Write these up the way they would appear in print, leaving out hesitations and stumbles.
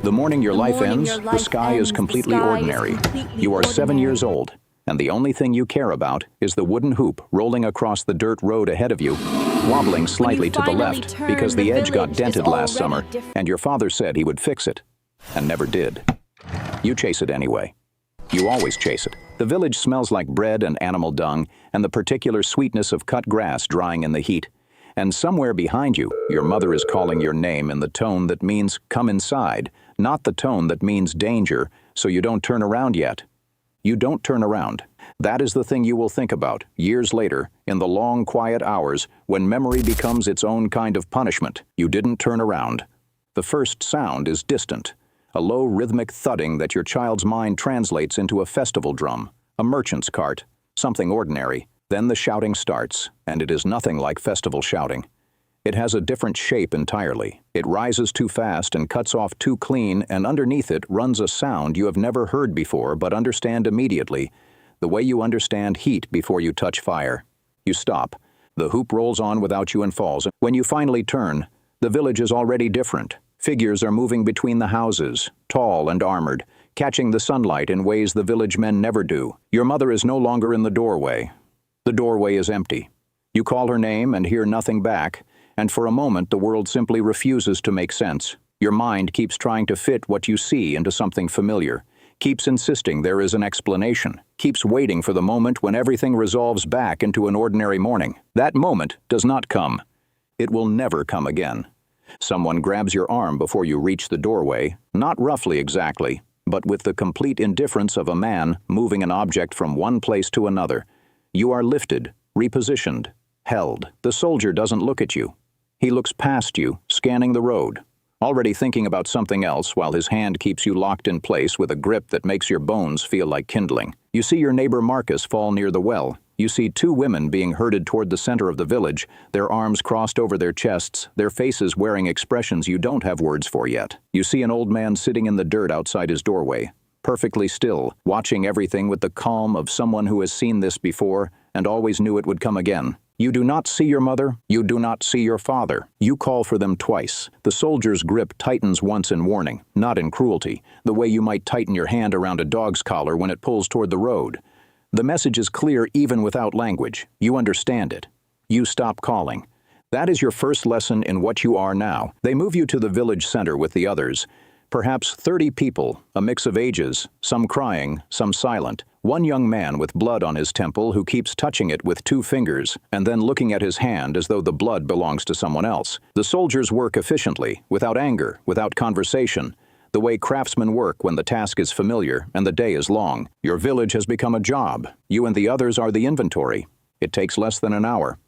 The morning your life ends, the sky is completely ordinary. You are 7 years old, and the only thing you care about is the wooden hoop rolling across the dirt road ahead of you, wobbling slightly to the left because the edge got dented last summer, and your father said he would fix it, and never did. You chase it anyway. You always chase it. The village smells like bread and animal dung, and the particular sweetness of cut grass drying in the heat. And somewhere behind you, your mother is calling your name in the tone that means come inside, not the tone that means danger, so you don't turn around yet. You don't turn around. That is the thing you will think about, years later, in the long, quiet hours, when memory becomes its own kind of punishment. You didn't turn around. The first sound is distant, a low rhythmic thudding that your child's mind translates into a festival drum, a merchant's cart, something ordinary. Then the shouting starts, and it is nothing like festival shouting. It has a different shape entirely. It rises too fast and cuts off too clean, and underneath it runs a sound you have never heard before but understand immediately, the way you understand heat before you touch fire. You stop. The hoop rolls on without you and falls. When you finally turn, the village is already different. Figures are moving between the houses, tall and armored, catching the sunlight in ways the village men never do. Your mother is no longer in the doorway. The doorway is empty. You call her name and hear nothing back, and for a moment the world simply refuses to make sense. Your mind keeps trying to fit what you see into something familiar, keeps insisting there is an explanation, keeps waiting for the moment when everything resolves back into an ordinary morning. That moment does not come. It will never come again. Someone grabs your arm before you reach the doorway, not roughly exactly, but with the complete indifference of a man moving an object from one place to another. You are lifted, repositioned, held. The soldier doesn't look at you. He looks past you, scanning the road, already thinking about something else while his hand keeps you locked in place with a grip that makes your bones feel like kindling. You see your neighbor Marcus fall near the well. You see two women being herded toward the center of the village, their arms crossed over their chests, their faces wearing expressions you don't have words for yet. You see an old man sitting in the dirt outside his doorway, perfectly still, watching everything with the calm of someone who has seen this before and always knew it would come again. You do not see your mother, you do not see your father. You call for them twice. The soldier's grip tightens once in warning, not in cruelty, the way you might tighten your hand around a dog's collar when it pulls toward the road. The message is clear even without language. You understand it. You stop calling. That is your first lesson in what you are now. They move you to the village center with the others. Perhaps 30 people, a mix of ages, some crying, some silent. One young man with blood on his temple who keeps touching it with 2 fingers and then looking at his hand as though the blood belongs to someone else. The soldiers work efficiently, without anger, without conversation, the way craftsmen work when the task is familiar and the day is long. Your village has become a job. You and the others are the inventory. It takes less than an hour.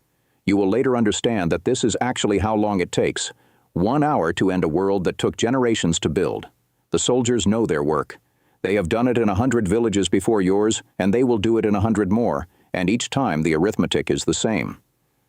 You will later understand that this is actually how long it takes. 1 hour to end a world that took generations to build. The soldiers know their work. They have done it in 100 villages before yours, and they will do it in 100 more, and each time the arithmetic is the same.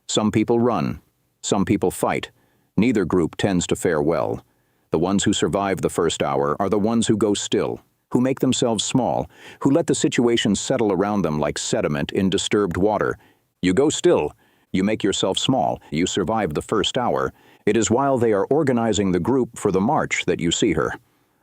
Some people run. Some people fight. Neither group tends to fare well. The ones who survive the first hour are the ones who go still, who make themselves small, who let the situation settle around them like sediment in disturbed water. You go still. You make yourself small. You survive the first hour. It is while they are organizing the group for the march that you see her.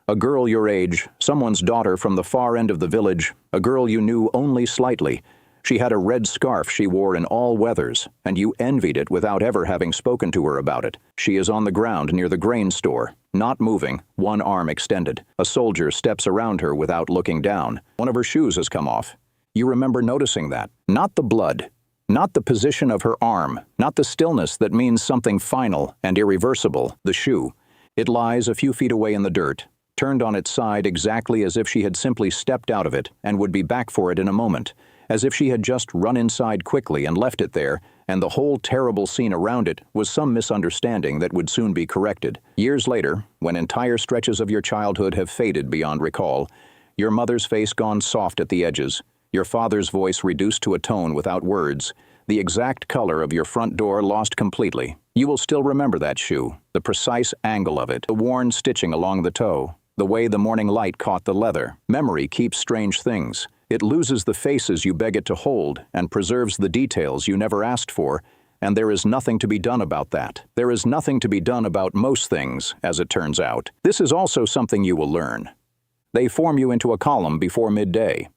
A girl your age, someone's daughter from the far end of the village, a girl you knew only slightly. She had a red scarf she wore in all weathers, and you envied it without ever having spoken to her about it. She is on the ground near the grain store, not moving, one arm extended. A soldier steps around her without looking down. One of her shoes has come off. You remember noticing that. Not the blood. Not the position of her arm, not the stillness that means something final and irreversible, the shoe. It lies a few feet away in the dirt, turned on its side exactly as if she had simply stepped out of it and would be back for it in a moment, as if she had just run inside quickly and left it there, and the whole terrible scene around it was some misunderstanding that would soon be corrected. Years later, when entire stretches of your childhood have faded beyond recall, your mother's face gone soft at the edges, your father's voice reduced to a tone without words, the exact color of your front door lost completely. You will still remember that shoe, the precise angle of it, the worn stitching along the toe, the way the morning light caught the leather. Memory keeps strange things. It loses the faces you beg it to hold and preserves the details you never asked for, and there is nothing to be done about that. There is nothing to be done about most things, as it turns out. This is also something you will learn. They form you into a column before midday.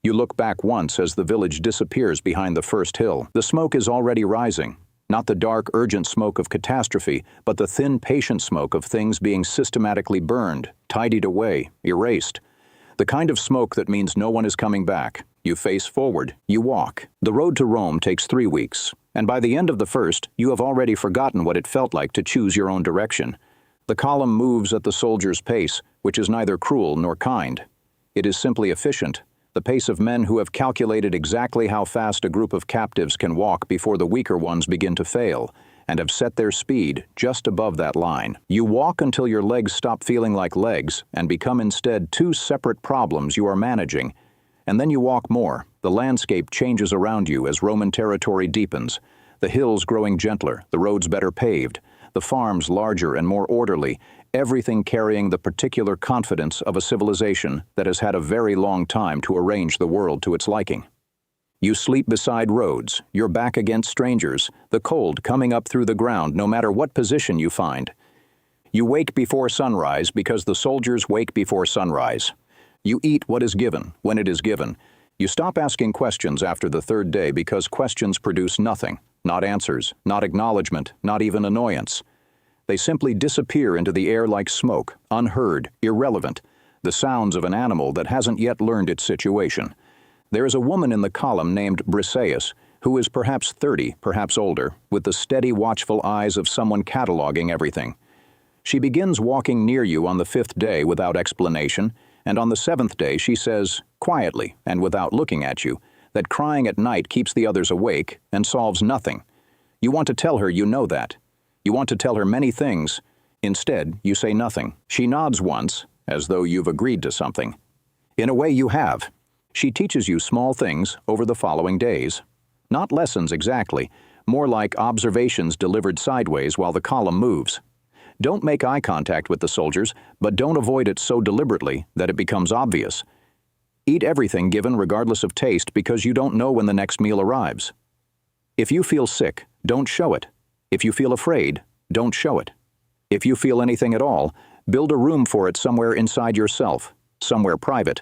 You look back once as the village disappears behind the first hill. The smoke is already rising. Not the dark, urgent smoke of catastrophe, but the thin, patient smoke of things being systematically burned, tidied away, erased. The kind of smoke that means no one is coming back. You face forward. You walk. The road to Rome takes 3 weeks, and by the end of the first, you have already forgotten what it felt like to choose your own direction. The column moves at the soldier's pace, which is neither cruel nor kind. It is simply efficient. The pace of men who have calculated exactly how fast a group of captives can walk before the weaker ones begin to fail, and have set their speed just above that line. You walk until your legs stop feeling like legs and become instead 2 separate problems you are managing. And then you walk more. The landscape changes around you as Roman territory deepens, the hills growing gentler, the roads better paved, the farms larger and more orderly, everything carrying the particular confidence of a civilization that has had a very long time to arrange the world to its liking. You sleep beside roads, your back against strangers, the cold coming up through the ground no matter what position you find. You wake before sunrise because the soldiers wake before sunrise. You eat what is given, when it is given. You stop asking questions after the 3rd day because questions produce nothing, not answers, not acknowledgement, not even annoyance. They simply disappear into the air like smoke, unheard, irrelevant, the sounds of an animal that hasn't yet learned its situation. There is a woman in the column named Briseis, who is perhaps 30, perhaps older, with the steady, watchful eyes of someone cataloging everything. She begins walking near you on the 5th day without explanation, and on the 7th day she says, quietly and without looking at you, that crying at night keeps the others awake and solves nothing. You want to tell her you know that. You want to tell her many things. Instead, you say nothing. She nods once, as though you've agreed to something. In a way, you have. She teaches you small things over the following days. Not lessons exactly, more like observations delivered sideways while the column moves. Don't make eye contact with the soldiers, but don't avoid it so deliberately that it becomes obvious. Eat everything given regardless of taste because you don't know when the next meal arrives. If you feel sick, don't show it. If you feel afraid, don't show it. If you feel anything at all, build a room for it somewhere inside yourself, somewhere private,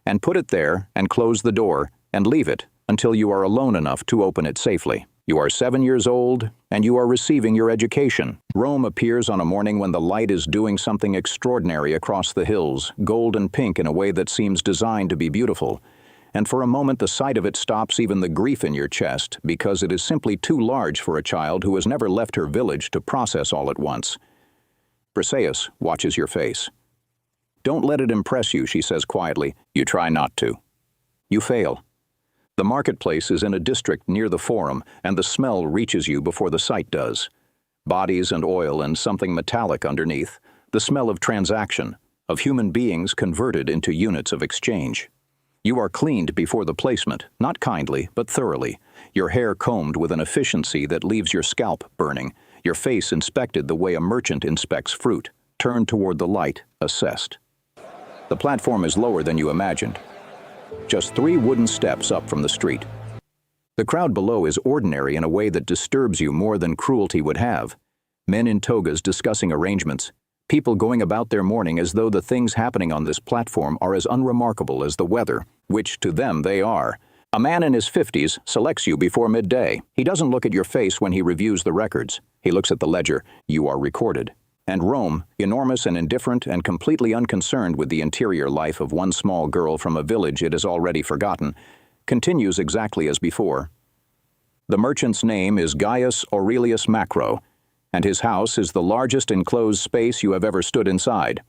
and put it there and close the door and leave it until you are alone enough to open it safely. You are 7 years old, and you are receiving your education. Rome appears on a morning when the light is doing something extraordinary across the hills, gold and pink in a way that seems designed to be beautiful. And for a moment the sight of it stops even the grief in your chest because it is simply too large for a child who has never left her village to process all at once. Briseis watches your face. Don't let it impress you, she says quietly. You try not to. You fail. The marketplace is in a district near the forum, and the smell reaches you before the sight does. Bodies and oil and something metallic underneath, the smell of transaction, of human beings converted into units of exchange. You are cleaned before the placement, not kindly, but thoroughly, your hair combed with an efficiency that leaves your scalp burning, your face inspected the way a merchant inspects fruit, turned toward the light, assessed. The platform is lower than you imagined. Just 3 wooden steps up from the street. The crowd below is ordinary in a way that disturbs you more than cruelty would have. Men in togas discussing arrangements, people going about their morning as though the things happening on this platform are as unremarkable as the weather, which to them they are. A man in his 50s selects you before midday. He doesn't look at your face when he reviews the records. He looks at the ledger. You are recorded. And Rome, enormous and indifferent and completely unconcerned with the interior life of one small girl from a village it has already forgotten, continues exactly as before. The merchant's name is Gaius Aurelius Macro, and his house is the largest enclosed space you have ever stood inside.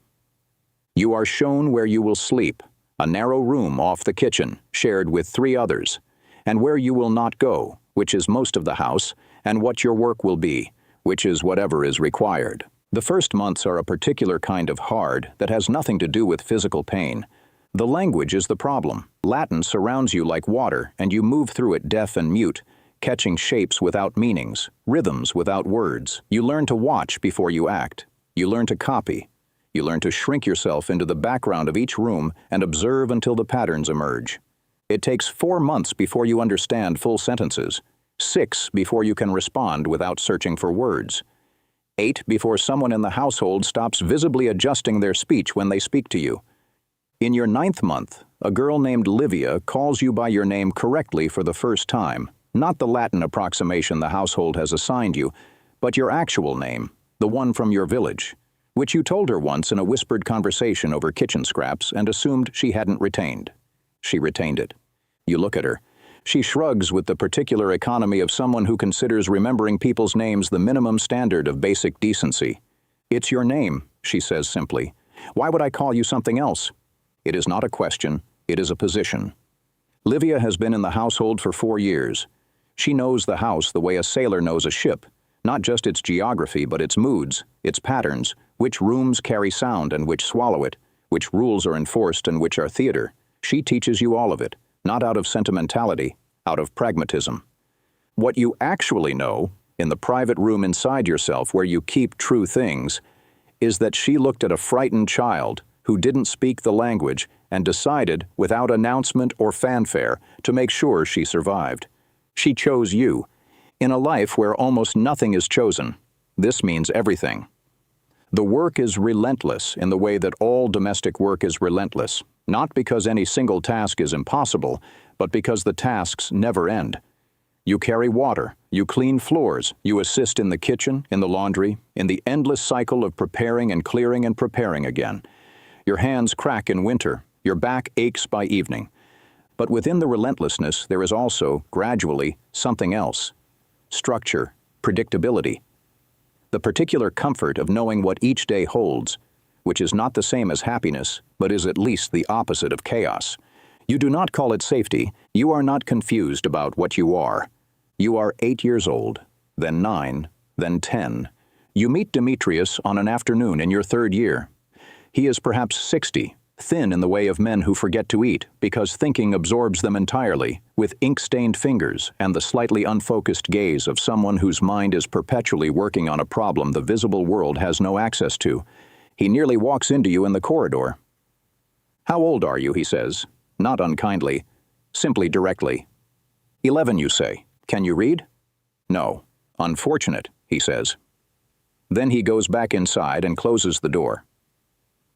You are shown where you will sleep, a narrow room off the kitchen, shared with 3 others, and where you will not go, which is most of the house, and what your work will be, which is whatever is required. The first months are a particular kind of hard that has nothing to do with physical pain. The language is the problem. Latin surrounds you like water, and you move through it deaf and mute, catching shapes without meanings, rhythms without words. You learn to watch before you act. You learn to copy. You learn to shrink yourself into the background of each room and observe until the patterns emerge. It takes 4 months before you understand full sentences. 6 before you can respond without searching for words. 8 before someone in the household stops visibly adjusting their speech when they speak to you. In your 9th month, a girl named Livia calls you by your name correctly for the first time, not the Latin approximation the household has assigned you, but your actual name, the one from your village, which you told her once in a whispered conversation over kitchen scraps and assumed she hadn't retained. She retained it. You look at her. She shrugs with the particular economy of someone who considers remembering people's names the minimum standard of basic decency. "It's your name," she says simply. "Why would I call you something else?" It is not a question, it is a position. Livia has been in the household for 4 years. She knows the house the way a sailor knows a ship, not just its geography, but its moods, its patterns, which rooms carry sound and which swallow it, which rules are enforced and which are theater. She teaches you all of it, not out of sentimentality, out of pragmatism. What you actually know, in the private room inside yourself where you keep true things, is that she looked at a frightened child who didn't speak the language and decided, without announcement or fanfare, to make sure she survived. She chose you. In a life where almost nothing is chosen, this means everything. The work is relentless in the way that all domestic work is relentless, not because any single task is impossible, but because the tasks never end. You carry water, you clean floors, you assist in the kitchen, in the laundry, in the endless cycle of preparing and clearing and preparing again. Your hands crack in winter, your back aches by evening. But within the relentlessness, there is also, gradually, something else. Structure, predictability. The particular comfort of knowing what each day holds, which is not the same as happiness, but is at least the opposite of chaos. You do not call it safety. You are not confused about what you are. You are 8 years old, then 9, then 10. You meet Demetrius on an afternoon in your 3rd year. He is perhaps 60, thin in the way of men who forget to eat because thinking absorbs them entirely, with ink-stained fingers and the slightly unfocused gaze of someone whose mind is perpetually working on a problem the visible world has no access to. He nearly walks into you in the corridor. "How old are you?" he says, not unkindly, simply directly. 11, you say. "Can you read?" "No." "Unfortunate," he says. Then he goes back inside and closes the door.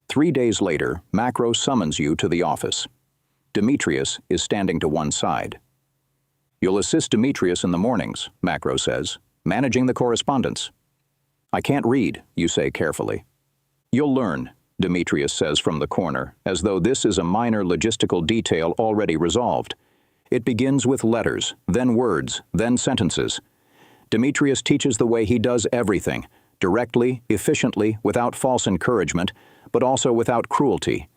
3 days later, Macro summons you to the office. Demetrius is standing to one side. "You'll assist Demetrius in the mornings," Macro says, "managing the correspondence." "I can't read," you say carefully. "You'll learn," Demetrius says from the corner, as though this is a minor logistical detail already resolved. It begins with letters, then words, then sentences. Demetrius teaches the way he does everything, directly, efficiently, without false encouragement, but also without cruelty.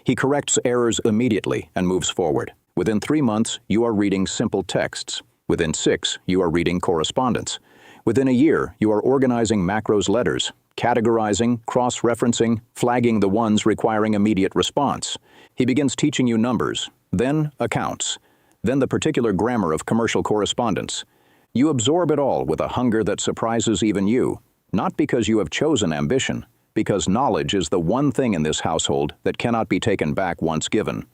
He corrects errors immediately and moves forward. Within 3 months, you are reading simple texts. Within 6, you are reading correspondence. Within a year, you are organizing Macro's letters, categorizing, cross-referencing, flagging the ones requiring immediate response. He begins teaching you numbers, then accounts, then the particular grammar of commercial correspondence. You absorb it all with a hunger that surprises even you, not because you have chosen ambition, because knowledge is the one thing in this household that cannot be taken back once given.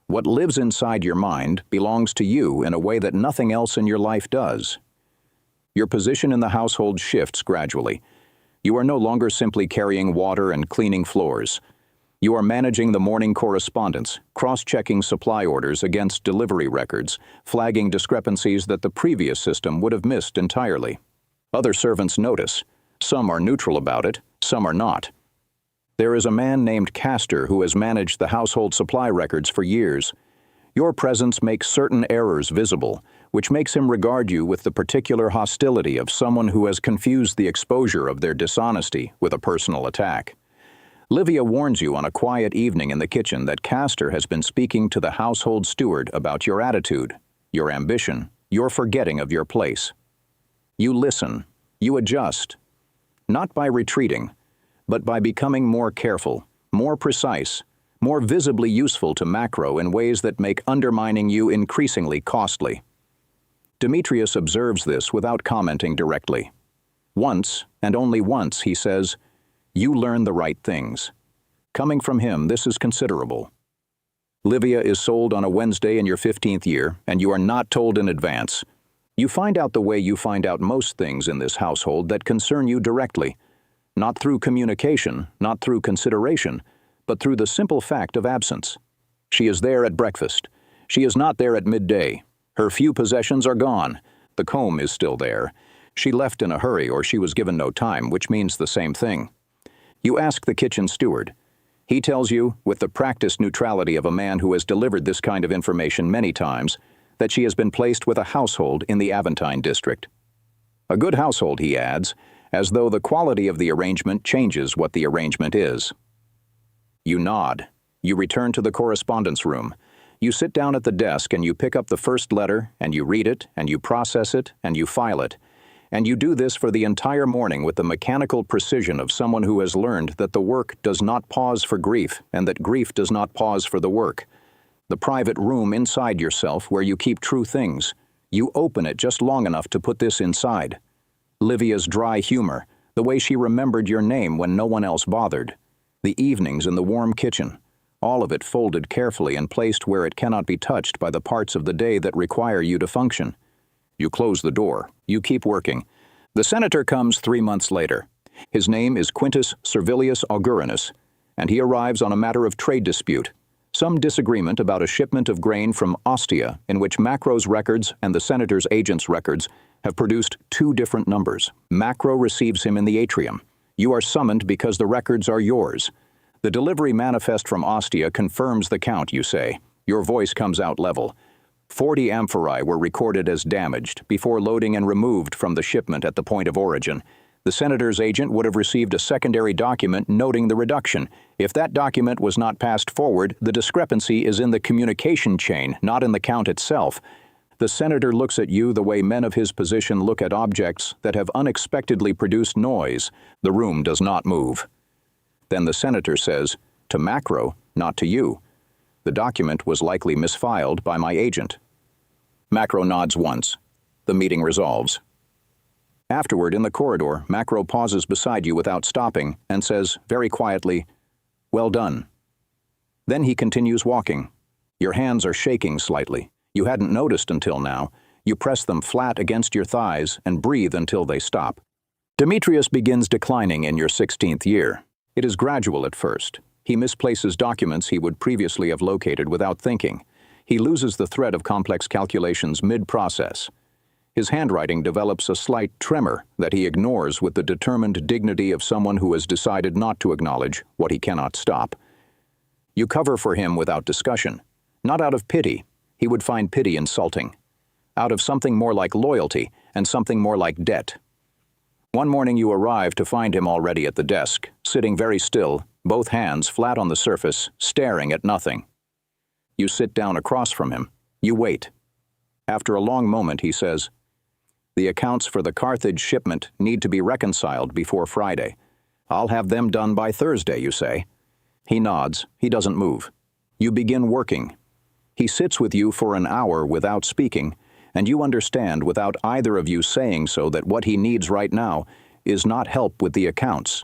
What lives inside your mind belongs to you in a way that nothing else in your life does. Your position in the household shifts gradually. You are no longer simply carrying water and cleaning floors. You are managing the morning correspondence, cross-checking supply orders against delivery records, flagging discrepancies that the previous system would have missed entirely. Other servants notice. Some are neutral about it, some are not. There is a man named Castor who has managed the household supply records for years. Your presence makes certain errors visible, which makes him regard you with the particular hostility of someone who has confused the exposure of their dishonesty with a personal attack. Livia warns you on a quiet evening in the kitchen that Castor has been speaking to the household steward about your attitude, your ambition, your forgetting of your place. You listen, you adjust, not by retreating, but by becoming more careful, more precise, more visibly useful to Macro in ways that make undermining you increasingly costly. Demetrius observes this without commenting directly. Once, and only once, he says, "You learn the right things." Coming from him, this is considerable. Livia is sold on a Wednesday in your 15th year, and you are not told in advance. You find out the way you find out most things in this household that concern you directly, not through communication, not through consideration, but through the simple fact of absence. She is there at breakfast. She is not there at midday. Her few possessions are gone. The comb is still there. She left in a hurry or she was given no time, which means the same thing. You ask the kitchen steward. He tells you, with the practiced neutrality of a man who has delivered this kind of information many times, that she has been placed with a household in the Aventine district. A good household, he adds, as though the quality of the arrangement changes what the arrangement is. You nod. You return to the correspondence room. You sit down at the desk and you pick up the first letter and you read it and you process it and you file it. And you do this for the entire morning with the mechanical precision of someone who has learned that the work does not pause for grief and that grief does not pause for the work. The private room inside yourself where you keep true things. You open it just long enough to put this inside. Livia's dry humor, the way she remembered your name when no one else bothered. The evenings in the warm kitchen, all of it folded carefully and placed where it cannot be touched by the parts of the day that require you to function. You close the door. You keep working. The senator comes 3 months later. His name is Quintus Servilius Augurinus, and he arrives on a matter of trade dispute, some disagreement about a shipment of grain from Ostia in which Macro's records and the senator's agent's records have produced 2 different numbers. Macro receives him in the atrium. You are summoned because the records are yours. The delivery manifest from Ostia confirms the count, you say. Your voice comes out level. 40 amphorae were recorded as damaged before loading and removed from the shipment at the point of origin. The senator's agent would have received a secondary document noting the reduction. If that document was not passed forward, the discrepancy is in the communication chain, not in the count itself. The senator looks at you the way men of his position look at objects that have unexpectedly produced noise. The room does not move. Then the senator says, "To Macro, not to you. The document was likely misfiled by my agent." Macro nods once. The meeting resolves. Afterward, in the corridor, Macro pauses beside you without stopping and says, very quietly, "Well done." Then he continues walking. Your hands are shaking slightly. You hadn't noticed until now. You press them flat against your thighs and breathe until they stop. Demetrius begins declining in your 16th year. It is gradual at first. He misplaces documents he would previously have located without thinking. He loses the thread of complex calculations mid-process. His handwriting develops a slight tremor that he ignores with the determined dignity of someone who has decided not to acknowledge what he cannot stop. You cover for him without discussion. Not out of pity. He would find pity insulting. Out of something more like loyalty and something more like debt. One morning you arrive to find him already at the desk, sitting very still, both hands flat on the surface, staring at nothing. You sit down across from him. You wait. After a long moment, he says, "The accounts for the Carthage shipment need to be reconciled before Friday. I'll have them done by Thursday, you say." He nods. He doesn't move. You begin working. He sits with you for an hour without speaking, and you understand without either of you saying so that what he needs right now is not help with the accounts.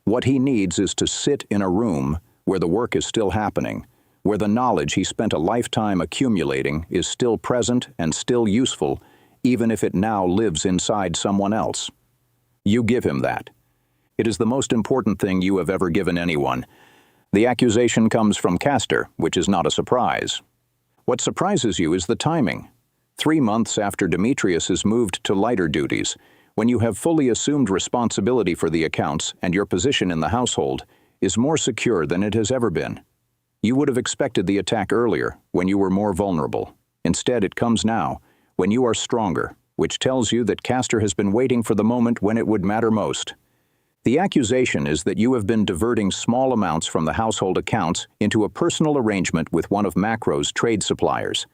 What he needs is to sit in a room where the work is still happening, where the knowledge he spent a lifetime accumulating is still present and still useful, even if it now lives inside someone else. You give him that. It is the most important thing you have ever given anyone. The accusation comes from Castor, which is not a surprise. What surprises you is the timing. 3 months after Demetrius is moved to lighter duties, when you have fully assumed responsibility for the accounts and your position in the household is more secure than it has ever been. You would have expected the attack earlier, when you were more vulnerable. Instead, it comes now, when you are stronger, which tells you that Castor has been waiting for the moment when it would matter most. The accusation is that you have been diverting small amounts from the household accounts into a personal arrangement with one of Macro's trade suppliers.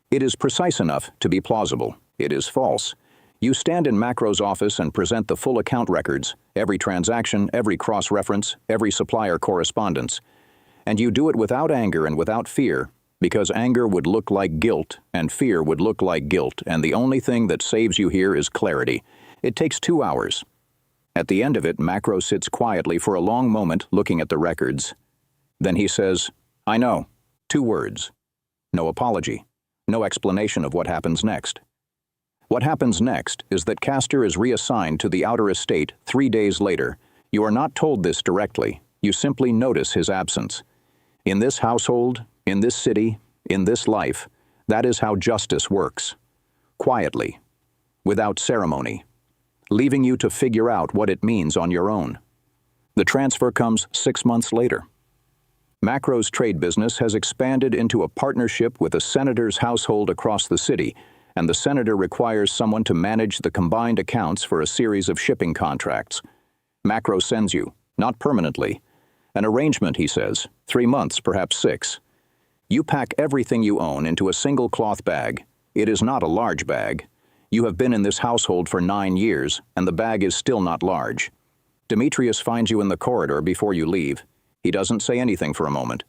It is precise enough to be plausible. It is false. You stand in Macro's office and present the full account records, every transaction, every cross-reference, every supplier correspondence. And you do it without anger and without fear, because anger would look like guilt, and fear would look like guilt, and the only thing that saves you here is clarity. It takes 2 hours. At the end of it, Macro sits quietly for a long moment looking at the records. Then he says, "I know." 2 words. No apology. No explanation of what happens next. What happens next is that Castor is reassigned to the outer estate 3 days later. You are not told this directly. You simply notice his absence. In this household, in this city, in this life, that is how justice works. Quietly, without ceremony, leaving you to figure out what it means on your own. The transfer comes 6 months later. Macro's trade business has expanded into a partnership with a senator's household across the city, and the senator requires someone to manage the combined accounts for a series of shipping contracts. Macro sends you, not permanently, an arrangement, he says, 3 months, perhaps 6. You pack everything you own into a single cloth bag. It is not a large bag. You have been in this household for 9 years, and the bag is still not large. Demetrius finds you in the corridor before you leave. He doesn't say anything for a moment.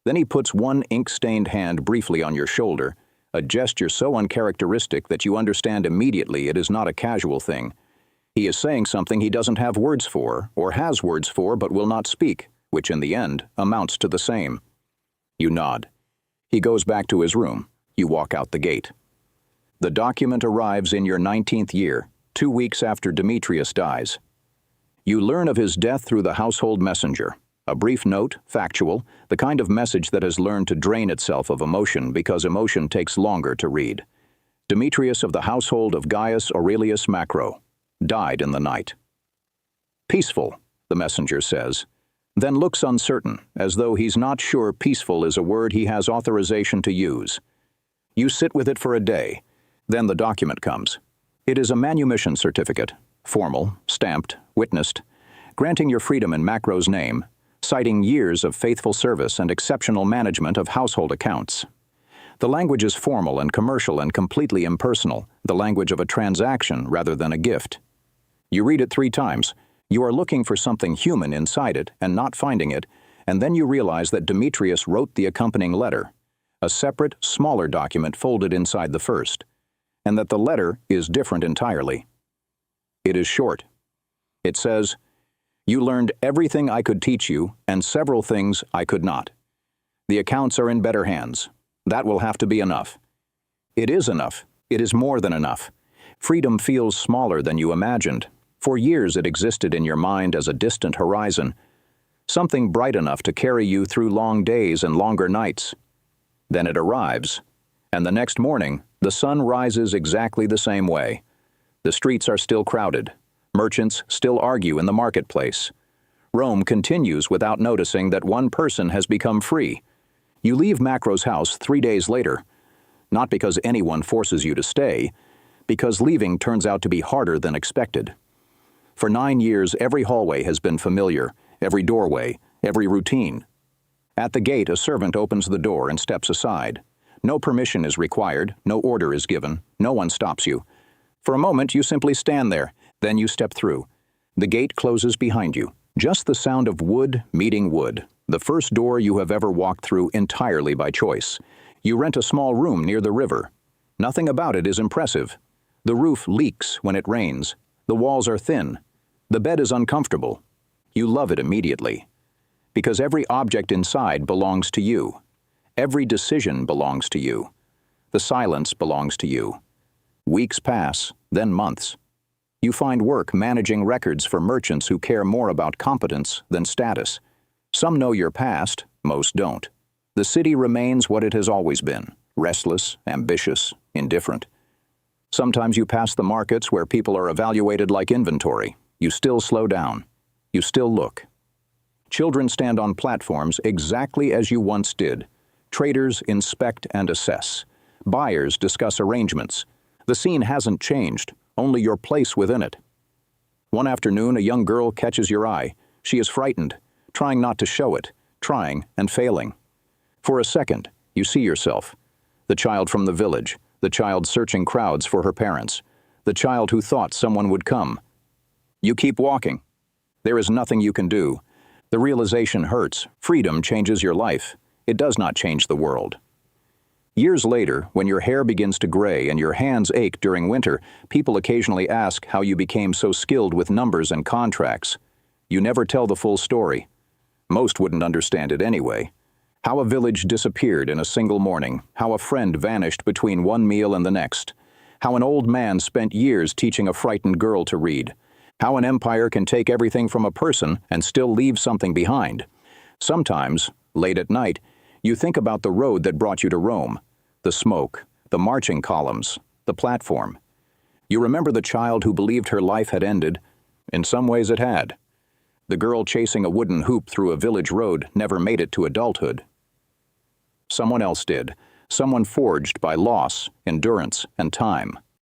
Then he puts one ink-stained hand briefly on your shoulder, a gesture so uncharacteristic that you understand immediately it is not a casual thing. He is saying something he doesn't have words for, or has words for but will not speak, which in the end amounts to the same. You nod. He goes back to his room. You walk out the gate. The document arrives in your 19th year, 2 weeks after Demetrius dies. You learn of his death through the household messenger. A brief note, factual, the kind of message that has learned to drain itself of emotion because emotion takes longer to read. Demetrius of the household of Gaius Aurelius Macro died in the night. Peaceful, the messenger says, then looks uncertain, as though he's not sure peaceful is a word he has authorization to use. You sit with it for a day, then the document comes. It is a manumission certificate, formal, stamped, witnessed, granting your freedom in Macro's name, citing years of faithful service and exceptional management of household accounts. The language is formal and commercial and completely impersonal, the language of a transaction rather than a gift. You read it 3 times. You are looking for something human inside it and not finding it, and then you realize that Demetrius wrote the accompanying letter, a separate, smaller document folded inside the first, and that the letter is different entirely. It is short. It says, "You learned everything I could teach you and several things I could not. The accounts are in better hands. That will have to be enough." It is enough. It is more than enough. Freedom feels smaller than you imagined. For years it existed in your mind as a distant horizon, something bright enough to carry you through long days and longer nights. Then it arrives, and the next morning, the sun rises exactly the same way. The streets are still crowded. Merchants still argue in the marketplace. Rome continues without noticing that one person has become free. You leave Macro's house 3 days later, not because anyone forces you to stay, because leaving turns out to be harder than expected. For 9 years, every hallway has been familiar, every doorway, every routine. At the gate, a servant opens the door and steps aside. No permission is required, no order is given, no one stops you. For a moment, you simply stand there, then you step through. The gate closes behind you. Just the sound of wood meeting wood, the first door you have ever walked through entirely by choice. You rent a small room near the river. Nothing about it is impressive. The roof leaks when it rains. The walls are thin. The bed is uncomfortable. You love it immediately. Because every object inside belongs to you. Every decision belongs to you. The silence belongs to you. Weeks pass, then months. You find work managing records for merchants who care more about competence than status. Some know your past, most don't. The city remains what it has always been, restless, ambitious, indifferent. Sometimes you pass the markets where people are evaluated like inventory. You still slow down. You still look. Children stand on platforms exactly as you once did. Traders inspect and assess. Buyers discuss arrangements. The scene hasn't changed, only your place within it. One afternoon, a young girl catches your eye. She is frightened, trying not to show it, trying and failing. For a second, you see yourself. The child from the village, the child searching crowds for her parents, the child who thought someone would come. You keep walking. There is nothing you can do. The realization hurts. Freedom changes your life. It does not change the world. Years later, when your hair begins to gray and your hands ache during winter, people occasionally ask how you became so skilled with numbers and contracts. You never tell the full story. Most wouldn't understand it anyway. How a village disappeared in a single morning, how a friend vanished between one meal and the next, How an old man spent years teaching a frightened girl to read. How an empire can take everything from a person and still leave something behind. Sometimes, late at night, you think about the road that brought you to Rome, the smoke, the marching columns, the platform. You remember the child who believed her life had ended. In some ways it had. The girl chasing a wooden hoop through a village road never made it to adulthood. Someone else did, someone forged by loss, endurance, and time.